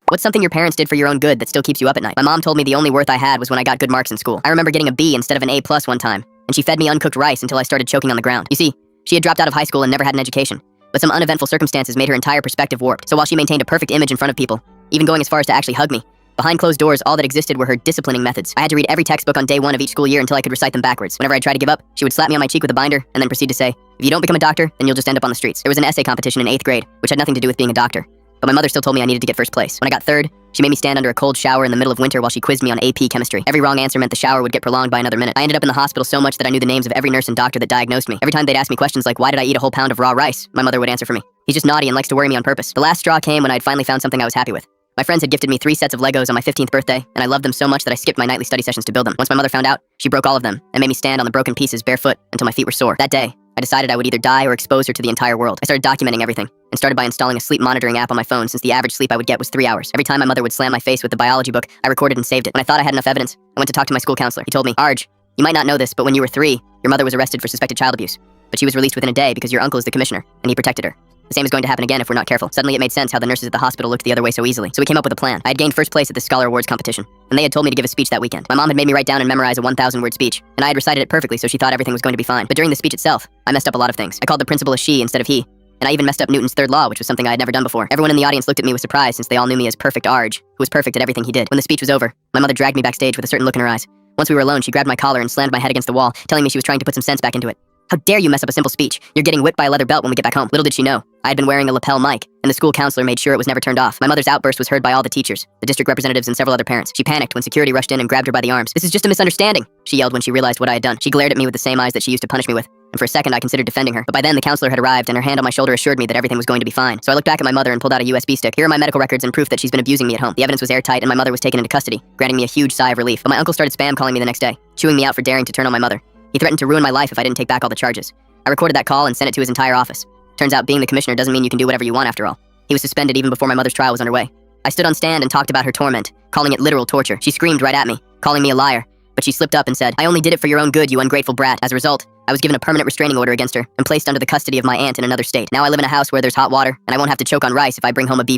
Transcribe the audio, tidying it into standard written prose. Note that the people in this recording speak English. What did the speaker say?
What's something your parents did for your own good that still keeps you up at night? My mom told me the only worth I had was when I got good marks in school. I remember getting a B instead of an A+ one time, and she fed me uncooked rice until I started choking on the ground. You see, she had dropped out of high school and never had an education, but some uneventful circumstances made her entire perspective warped. So while she maintained a perfect image in front of people, even going as far as to actually hug me, behind closed doors, all that existed were her disciplining methods. I had to read every textbook on day one of each school year until I could recite them backwards. Whenever I tried to give up, she would slap me on my cheek with a binder and then proceed to say, "If you don't become a doctor, then you'll just end up on the streets." There was an essay competition in 8th grade, which had nothing to do with being a doctor, but my mother still told me I needed to get first place. When I got third, she made me stand under a cold shower in the middle of winter while she quizzed me on AP chemistry. Every wrong answer meant the shower would get prolonged by another minute. I ended up in the hospital so much that I knew the names of every nurse and doctor that diagnosed me. Every time they'd ask me questions like, "Why did I eat a whole pound of raw rice?" my mother would answer for me, "He's just naughty and likes to worry me on purpose." The last straw came when I'd finally found something I was happy with. My friends had gifted me 3 sets of Legos on my 15th birthday, and I loved them so much that I skipped my nightly study sessions to build them. Once my mother found out, she broke all of them and made me stand on the broken pieces barefoot until my feet were sore. That day, I decided I would either die or expose her to the entire world. I started documenting everything, and started by installing a sleep monitoring app on my phone since the average sleep I would get was 3 hours. Every time my mother would slam my face with the biology book, I recorded and saved it. When I thought I had enough evidence, I went to talk to my school counselor. He told me, "Arj, you might not know this, but when you were 3, your mother was arrested for suspected child abuse. But she was released within a day because your uncle is the commissioner, and he protected her. The same is going to happen again if we're not careful." Suddenly it made sense how the nurses at the hospital looked the other way so easily. So we came up with a plan. I had gained first place at the Scholar Awards competition, and they had told me to give a speech that weekend. My mom had made me write down and memorize a 1,000-word speech, and I had recited it perfectly, so she thought everything was going to be fine. But during the speech itself, I messed up a lot of things. I called the principal a she instead of he, and I even messed up Newton's third law, which was something I had never done before. Everyone in the audience looked at me with surprise since they all knew me as Perfect Arj, who was perfect at everything he did. When the speech was over, my mother dragged me backstage with a certain look in her eyes. Once we were alone, she grabbed my collar and slammed my head against the wall, telling me she was trying to put some sense back into it. "How dare you mess up a simple speech? You're getting whipped by a leather belt when we get back home." Little did she know, I had been wearing a lapel mic, and the school counselor made sure it was never turned off. My mother's outburst was heard by all the teachers, the district representatives, and several other parents. She panicked when security rushed in and grabbed her by the arms. "This is just a misunderstanding," she yelled when she realized what I had done. She glared at me with the same eyes that she used to punish me with, and for a second I considered defending her. But by then the counselor had arrived, and her hand on my shoulder assured me that everything was going to be fine. So I looked back at my mother and pulled out a USB stick. "Here are my medical records and proof that she's been abusing me at home." The evidence was airtight, and my mother was taken into custody, granting me a huge sigh of relief. But my uncle started spam calling me the next day, chewing me out for daring to turn on my mother. He threatened to ruin my life if I didn't take back all the charges. I recorded that call and sent it to his entire office. Turns out being the commissioner doesn't mean you can do whatever you want after all. He was suspended even before my mother's trial was underway. I stood on stand and talked about her torment, calling it literal torture. She screamed right at me, calling me a liar, but she slipped up and said, "I only did it for your own good, you ungrateful brat." As a result, I was given a permanent restraining order against her and placed under the custody of my aunt in another state. Now I live in a house where there's hot water, and I won't have to choke on rice if I bring home a B+.